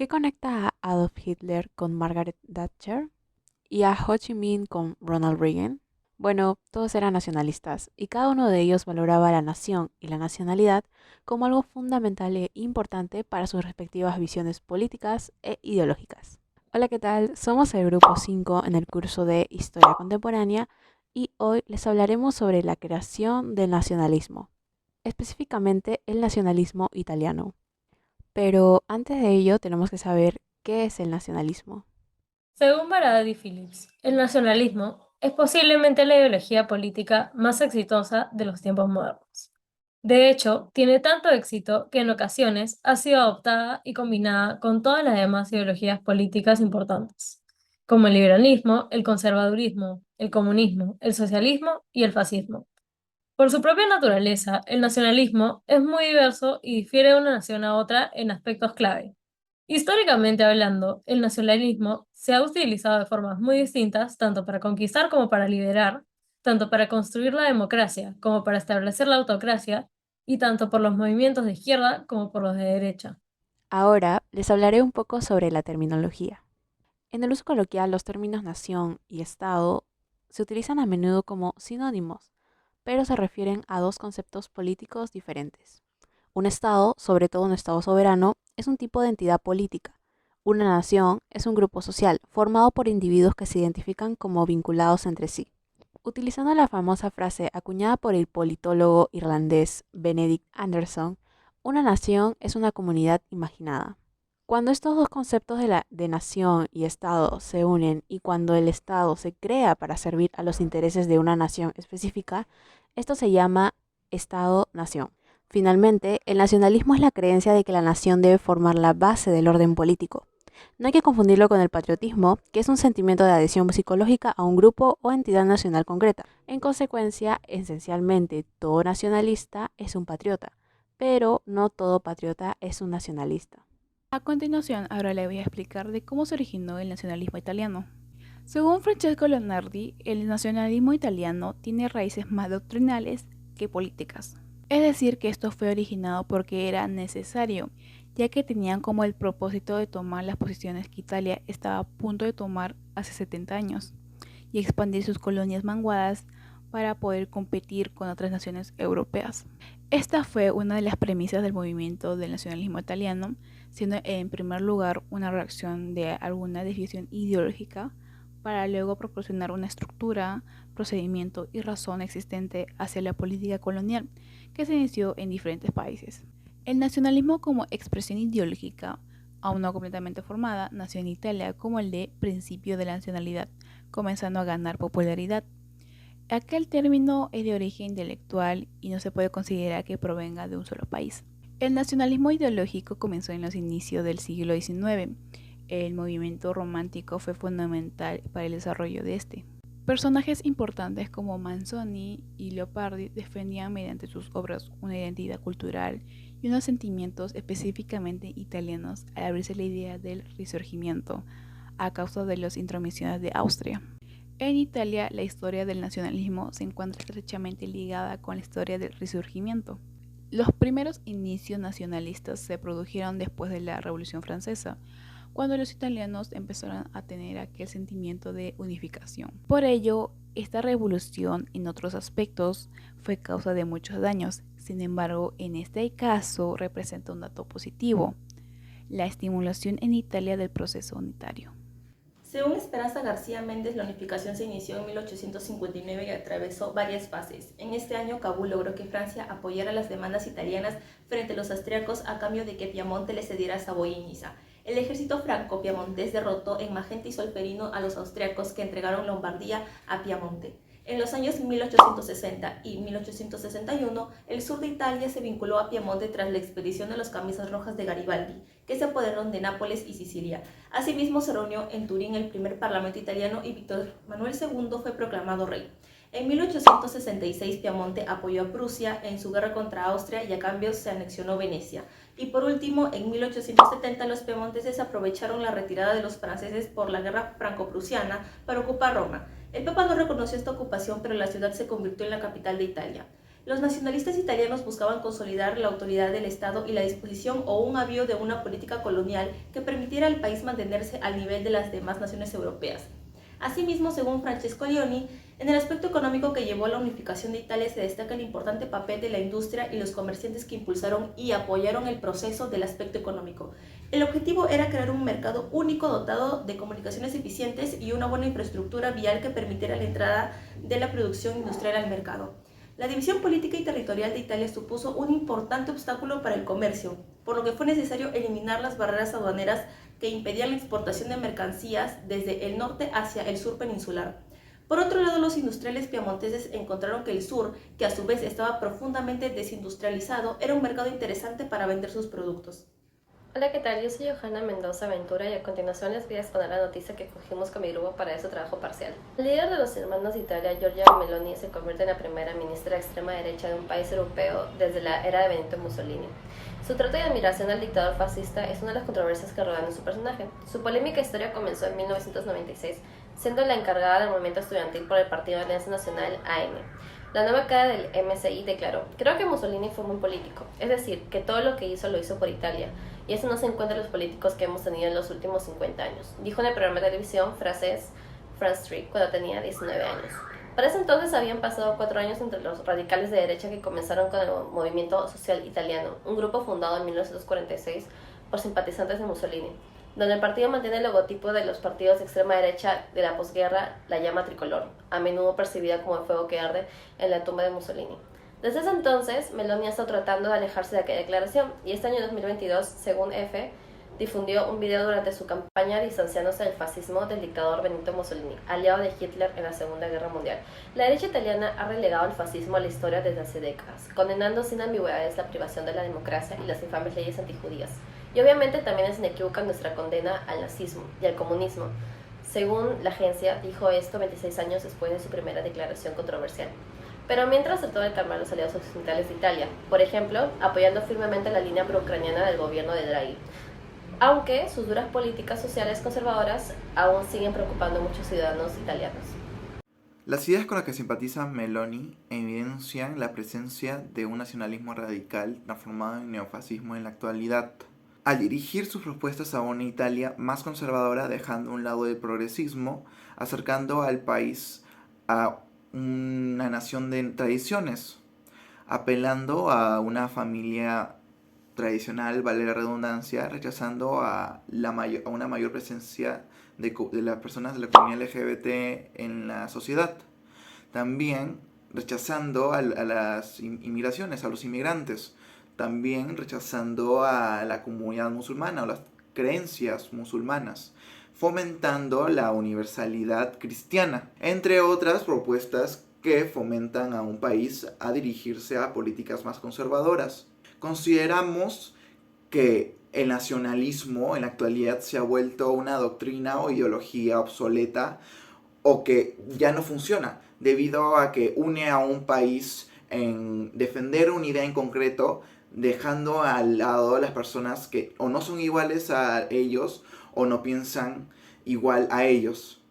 ¿Qué conecta a Adolf Hitler con Margaret Thatcher y a Ho Chi Minh con Ronald Reagan? Bueno, todos eran nacionalistas y cada uno de ellos valoraba la nación y la nacionalidad como algo fundamental e importante para sus respectivas visiones políticas e ideológicas. Hola, ¿qué tal? Somos el grupo 5 en el curso de Historia Contemporánea y hoy les hablaremos sobre la creación del nacionalismo, específicamente el nacionalismo italiano. Pero antes de ello tenemos que saber qué es el nacionalismo. Según Baradi Phillips, el nacionalismo es posiblemente la ideología política más exitosa de los tiempos modernos. De hecho, tiene tanto éxito que en ocasiones ha sido adoptada y combinada con todas las demás ideologías políticas importantes, como el liberalismo, el conservadurismo, el comunismo, el socialismo y el fascismo. Por su propia naturaleza, el nacionalismo es muy diverso y difiere de una nación a otra en aspectos clave. Históricamente hablando, el nacionalismo se ha utilizado de formas muy distintas, tanto para conquistar como para liderar, tanto para construir la democracia como para establecer la autocracia, y tanto por los movimientos de izquierda como por los de derecha. Ahora les hablaré un poco sobre la terminología. En el uso coloquial, los términos nación y Estado se utilizan a menudo como sinónimos, pero se refieren a dos conceptos políticos diferentes. Un Estado, sobre todo un Estado soberano, es un tipo de entidad política. Una nación es un grupo social formado por individuos que se identifican como vinculados entre sí. Utilizando la famosa frase acuñada por el politólogo irlandés Benedict Anderson, una nación es una comunidad imaginada. Cuando estos dos conceptos de nación y Estado se unen y cuando el Estado se crea para servir a los intereses de una nación específica, esto se llama Estado-nación. Finalmente, el nacionalismo es la creencia de que la nación debe formar la base del orden político. No hay que confundirlo con el patriotismo, que es un sentimiento de adhesión psicológica a un grupo o entidad nacional concreta. En consecuencia, esencialmente, todo nacionalista es un patriota, pero no todo patriota es un nacionalista. A continuación, ahora le voy a explicar de cómo se originó el nacionalismo italiano. Según Francesco Leonardi, el nacionalismo italiano tiene raíces más doctrinales que políticas. Es decir, que esto fue originado porque era necesario, ya que tenían como el propósito de tomar las posiciones que Italia estaba a punto de tomar hace 70 años y expandir sus colonias manguadas para poder competir con otras naciones europeas. Esta fue una de las premisas del movimiento del nacionalismo italiano, siendo en primer lugar una reacción de alguna desviación ideológica para luego proporcionar una estructura, procedimiento y razón existente hacia la política colonial que se inició en diferentes países. El nacionalismo como expresión ideológica, aún no completamente formada, nació en Italia como el de principio de la nacionalidad, comenzando a ganar popularidad. Aquel término es de origen intelectual y no se puede considerar que provenga de un solo país. El nacionalismo ideológico comenzó en los inicios del siglo XIX. El movimiento romántico fue fundamental para el desarrollo de este. Personajes importantes como Manzoni y Leopardi defendían mediante sus obras una identidad cultural y unos sentimientos específicamente italianos al abrirse la idea del Risorgimento a causa de las intromisiones de Austria. En Italia, la historia del nacionalismo se encuentra estrechamente ligada con la historia del Risorgimento. Los primeros inicios nacionalistas se produjeron después de la Revolución Francesa, cuando los italianos empezaron a tener aquel sentimiento de unificación. Por ello, esta revolución en otros aspectos fue causa de muchos daños. Sin embargo, en este caso representa un dato positivo, la estimulación en Italia del proceso unitario. Según Esperanza García Méndez, la unificación se inició en 1859 y atravesó varias fases. En este año, Kabul logró que Francia apoyara las demandas italianas frente a los austriacos a cambio de que Piamonte le cediera Saboya y Niza. El ejército franco-piamontés derrotó en Magenta y Solferino a los austriacos que entregaron Lombardía a Piamonte. En los años 1860 y 1861, el sur de Italia se vinculó a Piamonte tras la expedición de los camisas rojas de Garibaldi, que se apoderaron de Nápoles y Sicilia. Asimismo, se reunió en Turín el primer parlamento italiano y Víctor Manuel II fue proclamado rey. En 1866, Piamonte apoyó a Prusia en su guerra contra Austria y a cambio se anexionó Venecia. Y por último, en 1870 los piemonteses aprovecharon la retirada de los franceses por la guerra franco-prusiana para ocupar Roma. El Papa no reconoció esta ocupación, pero la ciudad se convirtió en la capital de Italia. Los nacionalistas italianos buscaban consolidar la autoridad del Estado y la disposición o un avío de una política colonial que permitiera al país mantenerse al nivel de las demás naciones europeas. Asimismo, según Francesco Leoni, en el aspecto económico que llevó a la unificación de Italia se destaca el importante papel de la industria y los comerciantes que impulsaron y apoyaron el proceso del aspecto económico. El objetivo era crear un mercado único dotado de comunicaciones eficientes y una buena infraestructura vial que permitiera la entrada de la producción industrial al mercado. La división política y territorial de Italia supuso un importante obstáculo para el comercio, por lo que fue necesario eliminar las barreras aduaneras que impedían la exportación de mercancías desde el norte hacia el sur peninsular. Por otro lado, los industriales piamonteses encontraron que el sur, que a su vez estaba profundamente desindustrializado, era un mercado interesante para vender sus productos. Hola, ¿qué tal? Yo soy Johanna Mendoza Ventura y a continuación les voy a exponer la noticia que cogimos con mi grupo para ese trabajo parcial. El líder de los hermanos de Italia, Giorgia Meloni, se convierte en la primera ministra de extrema derecha de un país europeo desde la era de Benito Mussolini. Su trato de admiración al dictador fascista es una de las controversias que rodean a su personaje. Su polémica historia comenzó en 1996, siendo la encargada del movimiento estudiantil por el Partido de Alianza Nacional (AM). La nueva cara del MSI declaró: "Creo que Mussolini fue muy político, es decir, que todo lo que hizo lo hizo por Italia, y eso no se encuentra en los políticos que hemos tenido en los últimos 50 años", dijo en el programa de televisión francés France 3 cuando tenía 19 años. Para ese entonces habían pasado 4 años entre los radicales de derecha que comenzaron con el Movimiento Social Italiano, un grupo fundado en 1946 por simpatizantes de Mussolini, donde el partido mantiene el logotipo de los partidos de extrema derecha de la posguerra, la llama tricolor, a menudo percibida como el fuego que arde en la tumba de Mussolini. Desde ese entonces, Meloni ha estado tratando de alejarse de aquella declaración, y este año 2022, según EFE, difundió un video durante su campaña distanciándose del fascismo del dictador Benito Mussolini, aliado de Hitler en la Segunda Guerra Mundial. La derecha italiana ha relegado el fascismo a la historia desde hace décadas, condenando sin ambigüedades la privación de la democracia y las infames leyes antijudías. Y obviamente también es inequívoca nuestra condena al nazismo y al comunismo. Según la agencia, dijo esto 26 años después de su primera declaración controversial. Pero mientras trató de calmar los aliados occidentales de Italia, por ejemplo, apoyando firmemente la línea pro-ucraniana del gobierno de Draghi, aunque sus duras políticas sociales conservadoras aún siguen preocupando a muchos ciudadanos italianos. Las ideas con las que simpatiza Meloni evidencian la presencia de un nacionalismo radical transformado en neofascismo en la actualidad, al dirigir sus propuestas a una Italia más conservadora, dejando a un lado el progresismo, acercando al país a una nación de tradiciones, apelando a una familia tradicional, vale la redundancia, rechazando a una mayor presencia de las personas de la comunidad LGBT en la sociedad. También rechazando a las inmigraciones, a los inmigrantes. También rechazando a la comunidad musulmana o las creencias musulmanas, fomentando la universalidad cristiana, entre otras propuestas que fomentan a un país a dirigirse a políticas más conservadoras. Consideramos que el nacionalismo en la actualidad se ha vuelto una doctrina o ideología obsoleta o que ya no funciona debido a que une a un país en defender una idea en concreto, dejando al lado a las personas que o no son iguales a ellos o no piensan igual a ellos.